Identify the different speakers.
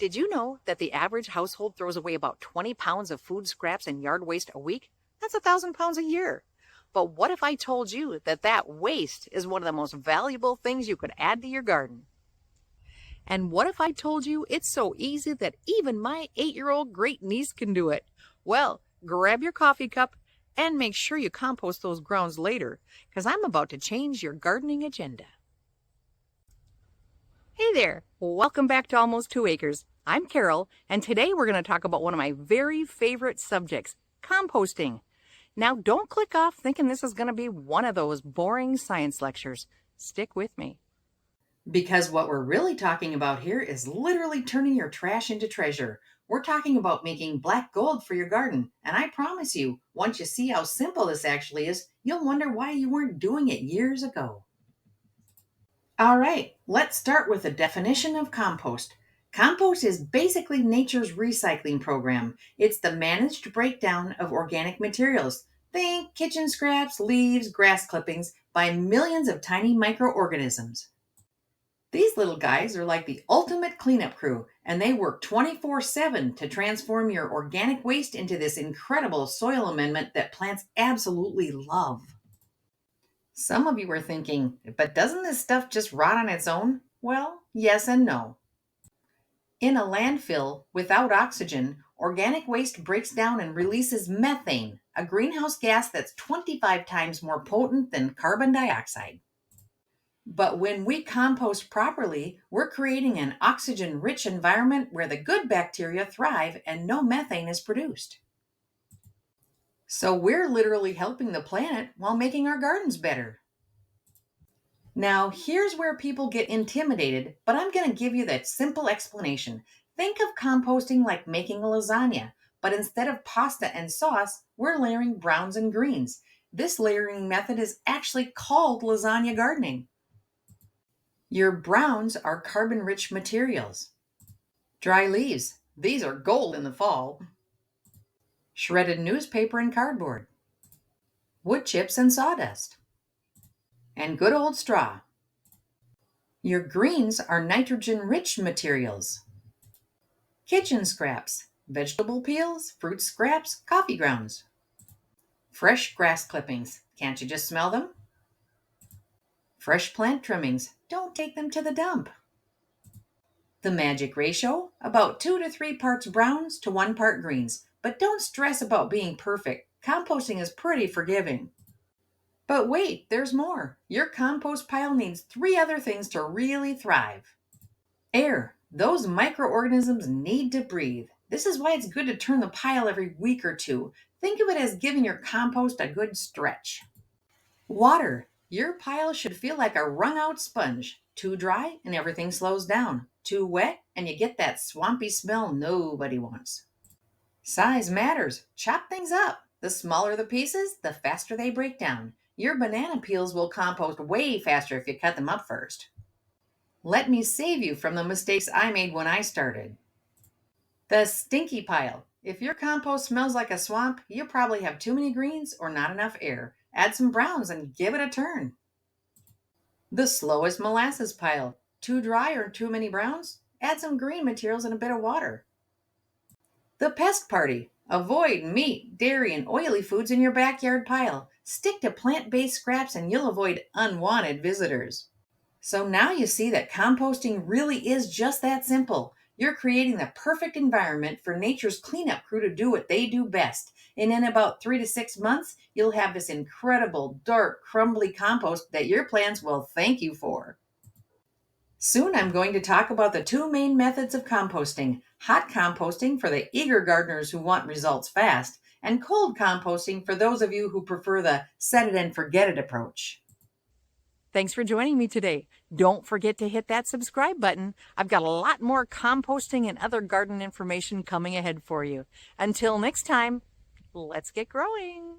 Speaker 1: Did you know that the average household throws away about 20 pounds of food scraps and yard waste a week? That's 1,000 pounds a year. But what if I told you that that waste is one of the most valuable things you could add to your garden? And what if I told you it's so easy that even my 8-year-old great niece can do it? Well, grab your coffee cup and make sure you compost those grounds later, because I'm about to change your gardening agenda. Hey there, welcome back to Almost 2 Acres. I'm Carol, and today we're going to talk about one of my very favorite subjects, composting. Now, don't click off thinking this is going to be one of those boring science lectures. Stick with me.
Speaker 2: Because what we're really talking about here is literally turning your trash into treasure. We're talking about making black gold for your garden. And I promise you, once you see how simple this actually is, you'll wonder why you weren't doing it years ago. All right, let's start with the definition of compost. Compost is basically nature's recycling program. It's the managed breakdown of organic materials. Think kitchen scraps, leaves, grass clippings by millions of tiny microorganisms. These little guys are like the ultimate cleanup crew, and they work 24/7 to transform your organic waste into this incredible soil amendment that plants absolutely love. Some of you are thinking, but doesn't this stuff just rot on its own? Well, yes and no. In a landfill without oxygen, organic waste breaks down and releases methane, a greenhouse gas that's 25 times more potent than carbon dioxide. But when we compost properly, we're creating an oxygen-rich environment where the good bacteria thrive and no methane is produced. So we're literally helping the planet while making our gardens better. Now, here's where people get intimidated, but I'm going to give you that simple explanation. Think of composting like making a lasagna, but instead of pasta and sauce, we're layering browns and greens. This layering method is actually called lasagna gardening. Your browns are carbon-rich materials. Dry leaves, these are gold in the fall. Shredded newspaper and cardboard. Wood chips and sawdust. And good old straw. Your greens are nitrogen-rich materials. Kitchen scraps, vegetable peels, fruit scraps, coffee grounds. Fresh grass clippings, can't you just smell them? Fresh plant trimmings, don't take them to the dump. The magic ratio, about 2 to 3 parts browns to 1 part greens. But don't stress about being perfect. Composting is pretty forgiving. But wait, there's more. Your compost pile needs 3 other things to really thrive. Air. Those microorganisms need to breathe. This is why it's good to turn the pile every week or two. Think of it as giving your compost a good stretch. Water. Your pile should feel like a wrung-out sponge. Too dry and everything slows down. Too wet and you get that swampy smell nobody wants. Size matters. Chop things up. The smaller the pieces, the faster they break down. Your banana peels will compost way faster if you cut them up first. Let me save you from the mistakes I made when I started. The stinky pile. If your compost smells like a swamp, you probably have too many greens or not enough air. Add some browns and give it a turn. The slowest molasses pile. Too dry or too many browns? Add some green materials and a bit of water. The pest party. Avoid meat, dairy, and oily foods in your backyard pile. Stick to plant-based scraps and you'll avoid unwanted visitors. So now you see that composting really is just that simple. You're creating the perfect environment for nature's cleanup crew to do what they do best. And in about 3 to 6 months, you'll have this incredible, dark, crumbly compost that your plants will thank you for. Soon I'm going to talk about the 2 main methods of composting: hot composting for the eager gardeners who want results fast, and cold composting for those of you who prefer the set it and forget it approach.
Speaker 1: Thanks for joining me today. Don't forget to hit that subscribe button. I've got a lot more composting and other garden information coming ahead for you. Until next time, let's get growing.